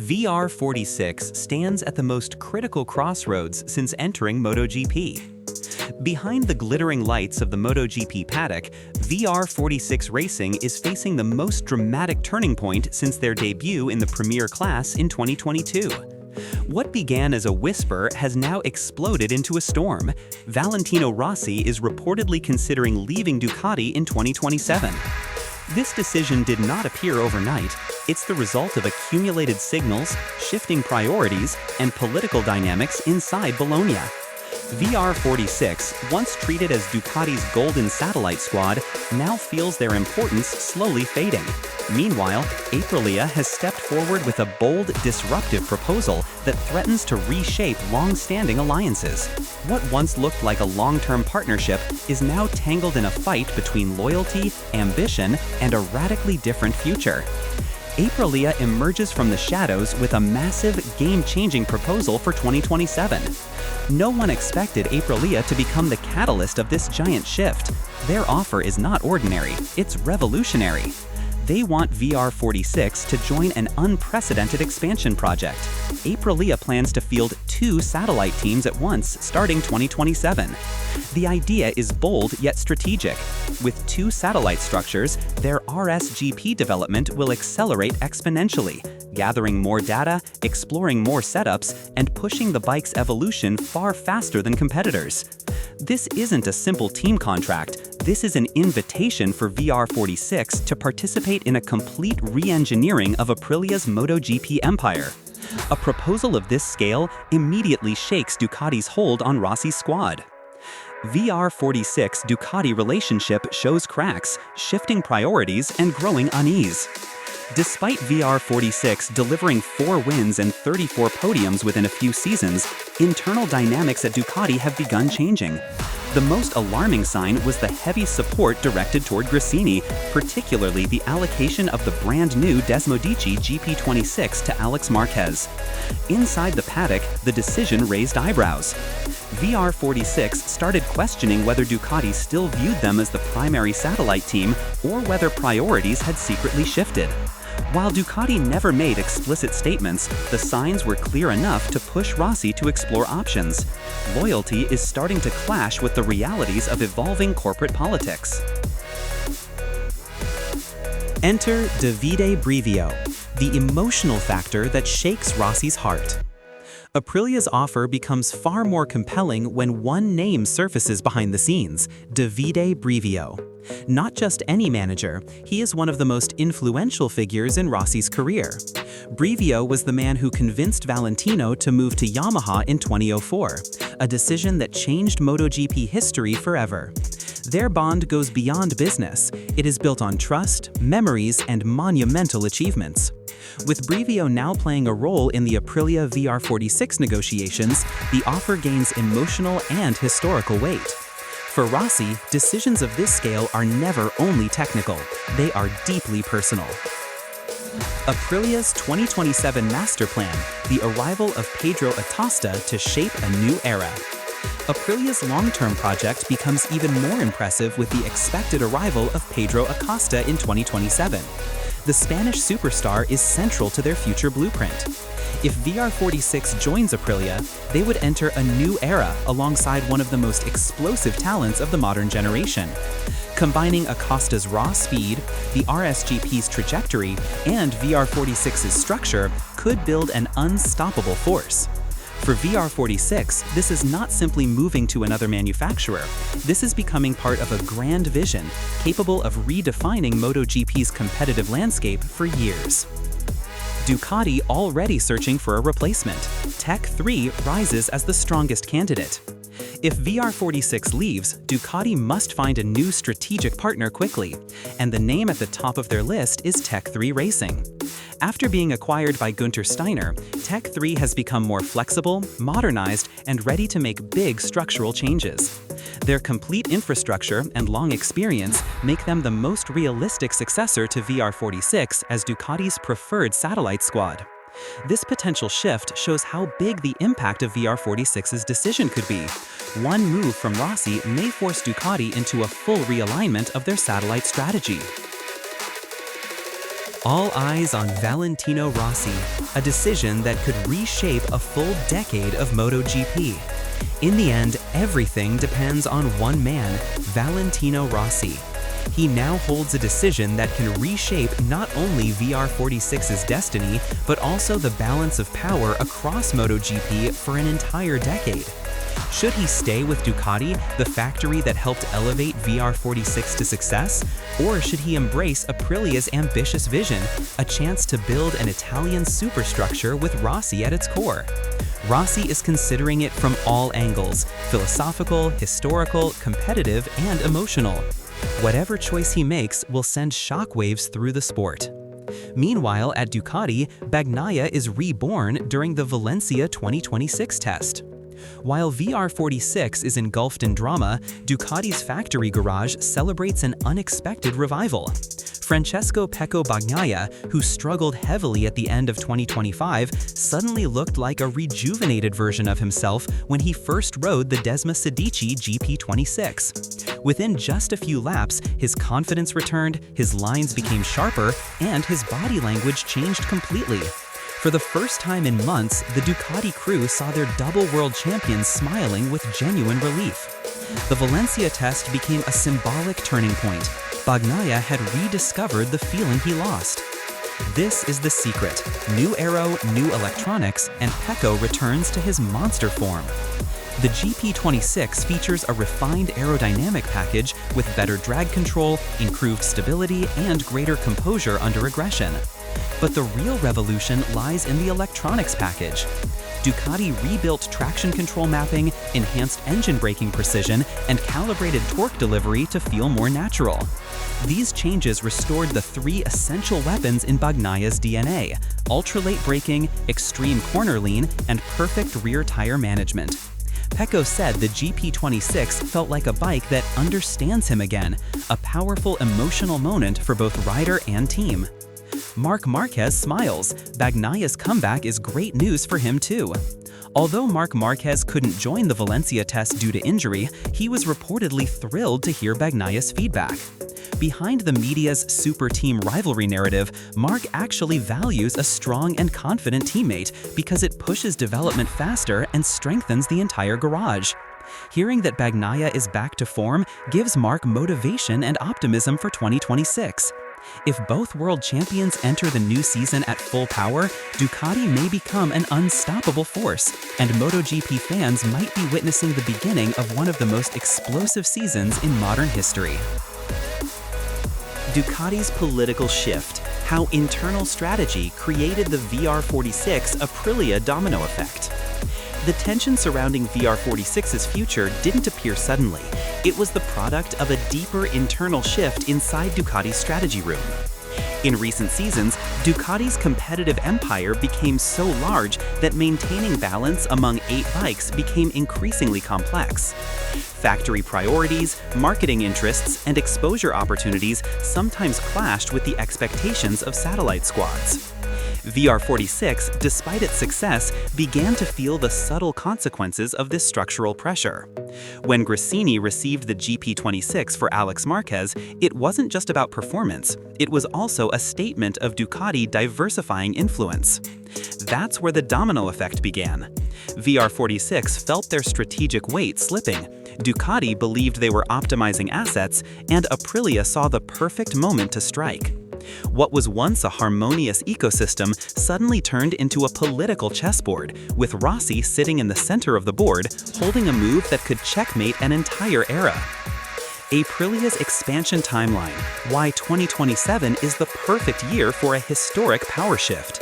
VR46 stands at the most critical crossroads since entering MotoGP. Behind the glittering lights of the MotoGP paddock, VR46 Racing is facing the most dramatic turning point since their debut in the Premier class in 2022. What began as a whisper has now exploded into a storm. Valentino Rossi is reportedly considering leaving Ducati in 2027. This decision did not appear overnight. It's the result of accumulated signals, shifting priorities, and political dynamics inside Bologna. VR46, once treated as Ducati's golden satellite squad, now feels their importance slowly fading. Meanwhile, Aprilia has stepped forward with a bold, disruptive proposal that threatens to reshape long-standing alliances. What once looked like a long-term partnership is now tangled in a fight between loyalty, ambition, and a radically different future. Aprilia emerges from the shadows with a massive, game-changing proposal for 2027. No one expected Aprilia to become the catalyst of this giant shift. Their offer is not ordinary, it's revolutionary. They want VR46 to join an unprecedented expansion project. Aprilia plans to field 2 satellite teams at once starting 2027. The idea is bold yet strategic. With 2 satellite structures, their RSGP development will accelerate exponentially, gathering more data, exploring more setups, and pushing the bike's evolution far faster than competitors. This isn't a simple team contract. This is an invitation for VR46 to participate in a complete re-engineering of Aprilia's MotoGP empire. A proposal of this scale immediately shakes Ducati's hold on Rossi's squad. VR46 Ducati relationship shows cracks, shifting priorities, and growing unease. Despite VR46 delivering 4 wins and 34 podiums within a few seasons, internal dynamics at Ducati have begun changing. The most alarming sign was the heavy support directed toward Gresini, particularly the allocation of the brand-new Desmodici GP26 to Alex Marquez. Inside the paddock, the decision raised eyebrows. VR46 started questioning whether Ducati still viewed them as the primary satellite team or whether priorities had secretly shifted. While Ducati never made explicit statements, the signs were clear enough to push Rossi to explore options. Loyalty is starting to clash with the realities of evolving corporate politics. Enter Davide Brivio, the emotional factor that shakes Rossi's heart. Aprilia's offer becomes far more compelling when one name surfaces behind the scenes: Davide Brivio. Not just any manager, he is one of the most influential figures in Rossi's career. Brivio was the man who convinced Valentino to move to Yamaha in 2004, a decision that changed MotoGP history forever. Their bond goes beyond business. It is built on trust, memories, and monumental achievements. With Brivio now playing a role in the Aprilia VR46 negotiations, the offer gains emotional and historical weight. For Rossi, decisions of this scale are never only technical, they are deeply personal. Aprilia's 2027 masterplan, the arrival of Pedro Acosta to shape a new era. Aprilia's long-term project becomes even more impressive with the expected arrival of Pedro Acosta in 2027. The Spanish superstar is central to their future blueprint. If VR46 joins Aprilia, they would enter a new era alongside one of the most explosive talents of the modern generation. Combining Acosta's raw speed, the RSGP's trajectory, and VR46's structure could build an unstoppable force. For VR46, this is not simply moving to another manufacturer. This is becoming part of a grand vision, capable of redefining MotoGP's competitive landscape for years. Ducati already searching for a replacement. Tech 3 rises as the strongest candidate. If VR46 leaves, Ducati must find a new strategic partner quickly, and the name at the top of their list is Tech 3 Racing. After being acquired by Günther Steiner, Tech 3 has become more flexible, modernized, and ready to make big structural changes. Their complete infrastructure and long experience make them the most realistic successor to VR46 as Ducati's preferred satellite squad. This potential shift shows how big the impact of VR46's decision could be. One move from Rossi may force Ducati into a full realignment of their satellite strategy. All eyes on Valentino Rossi, a decision that could reshape a full decade of MotoGP. In the end, everything depends on one man, Valentino Rossi. He now holds a decision that can reshape not only VR46's destiny, but also the balance of power across MotoGP for an entire decade. Should he stay with Ducati, the factory that helped elevate VR46 to success? Or should he embrace Aprilia's ambitious vision, a chance to build an Italian superstructure with Rossi at its core? Rossi is considering it from all angles: philosophical, historical, competitive, and emotional. Whatever choice he makes will send shockwaves through the sport. Meanwhile, at Ducati, Bagnaia is reborn during the Valencia 2026 test. While VR46 is engulfed in drama, Ducati's factory garage celebrates an unexpected revival. Francesco Pecco Bagnaia, who struggled heavily at the end of 2025, suddenly looked like a rejuvenated version of himself when he first rode the Desma Sedici GP26. Within just a few laps, his confidence returned, his lines became sharper, and his body language changed completely. For the first time in months, the Ducati crew saw their double world champions smiling with genuine relief. The Valencia test became a symbolic turning point. Bagnaia had rediscovered the feeling he lost. This is the secret: new aero, new electronics, and Pecco returns to his monster form. The GP26 features a refined aerodynamic package with better drag control, improved stability, and greater composure under aggression. But the real revolution lies in the electronics package. Ducati rebuilt traction control mapping, enhanced engine braking precision, and calibrated torque delivery to feel more natural. These changes restored the three essential weapons in Bagnaia's DNA: ultralight braking, extreme corner lean, and perfect rear tire management. Pecco said the GP26 felt like a bike that understands him again, a powerful emotional moment for both rider and team. Marc Márquez smiles. Bagnaia's comeback is great news for him too. Although Marc Márquez couldn't join the Valencia test due to injury, he was reportedly thrilled to hear Bagnaia's feedback. Behind the media's super team rivalry narrative, Marc actually values a strong and confident teammate because it pushes development faster and strengthens the entire garage. Hearing that Bagnaia is back to form gives Marc motivation and optimism for 2026. If both world champions enter the new season at full power, Ducati may become an unstoppable force, and MotoGP fans might be witnessing the beginning of one of the most explosive seasons in modern history. Ducati's political shift: how internal strategy created the VR46 Aprilia domino effect. The tension surrounding VR46's future didn't appear suddenly. It was the product of a deeper internal shift inside Ducati's strategy room. In recent seasons, Ducati's competitive empire became so large that maintaining balance among 8 bikes became increasingly complex. Factory priorities, marketing interests, and exposure opportunities sometimes clashed with the expectations of satellite squads. VR46, despite its success, began to feel the subtle consequences of this structural pressure. When Gresini received the GP26 for Alex Marquez, it wasn't just about performance, it was also a statement of Ducati diversifying influence. That's where the domino effect began. VR46 felt their strategic weight slipping. Ducati believed they were optimizing assets, and Aprilia saw the perfect moment to strike. What was once a harmonious ecosystem suddenly turned into a political chessboard, with Rossi sitting in the center of the board, holding a move that could checkmate an entire era. Aprilia's expansion timeline: why 2027 is the perfect year for a historic power shift.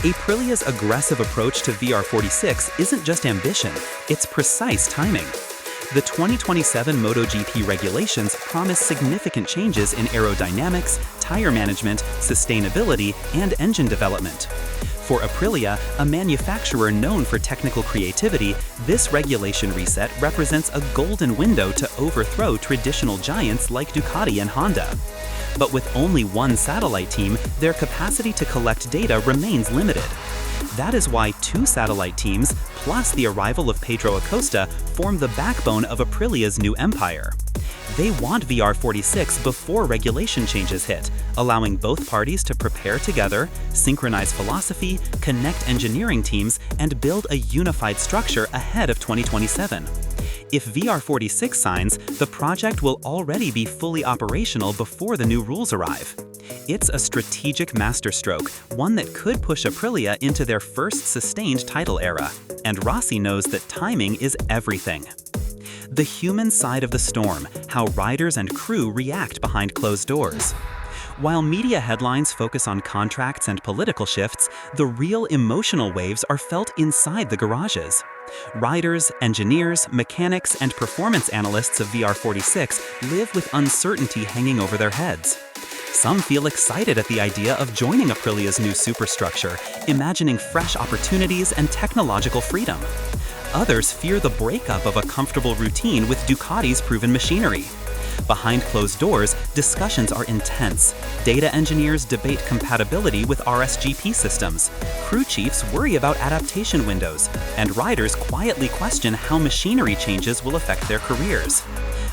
Aprilia's aggressive approach to VR46 isn't just ambition, it's precise timing. The 2027 MotoGP regulations promise significant changes in aerodynamics, tire management, sustainability, and engine development. For Aprilia, a manufacturer known for technical creativity, this regulation reset represents a golden window to overthrow traditional giants like Ducati and Honda. But with only one satellite team, their capacity to collect data remains limited. That is why 2 satellite teams, plus the arrival of Pedro Acosta, form the backbone of Aprilia's new empire. They want VR46 before regulation changes hit, allowing both parties to prepare together, synchronize philosophy, connect engineering teams, and build a unified structure ahead of 2027. If VR46 signs, the project will already be fully operational before the new rules arrive. It's a strategic masterstroke, one that could push Aprilia into their first sustained title era, and Rossi knows that timing is everything. The human side of the storm, how riders and crew react behind closed doors. While media headlines focus on contracts and political shifts, the real emotional waves are felt inside the garages. Riders, engineers, mechanics, and performance analysts of VR46 live with uncertainty hanging over their heads. Some feel excited at the idea of joining Aprilia's new superstructure, imagining fresh opportunities and technological freedom. Others fear the breakup of a comfortable routine with Ducati's proven machinery. Behind closed doors, discussions are intense. Data engineers debate compatibility with RSGP systems. Crew chiefs worry about adaptation windows, and riders quietly question how machinery changes will affect their careers.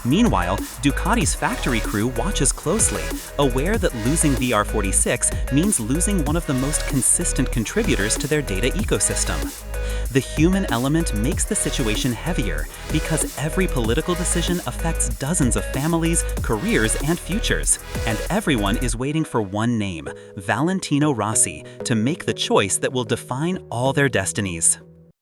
Meanwhile, Ducati's factory crew watches closely, aware that losing VR46 means losing one of the most consistent contributors to their data ecosystem. The human element makes the situation heavier because every political decision affects dozens of families, careers, and futures. And everyone is waiting for one name, Valentino Rossi, to make the choice that will define all their destinies.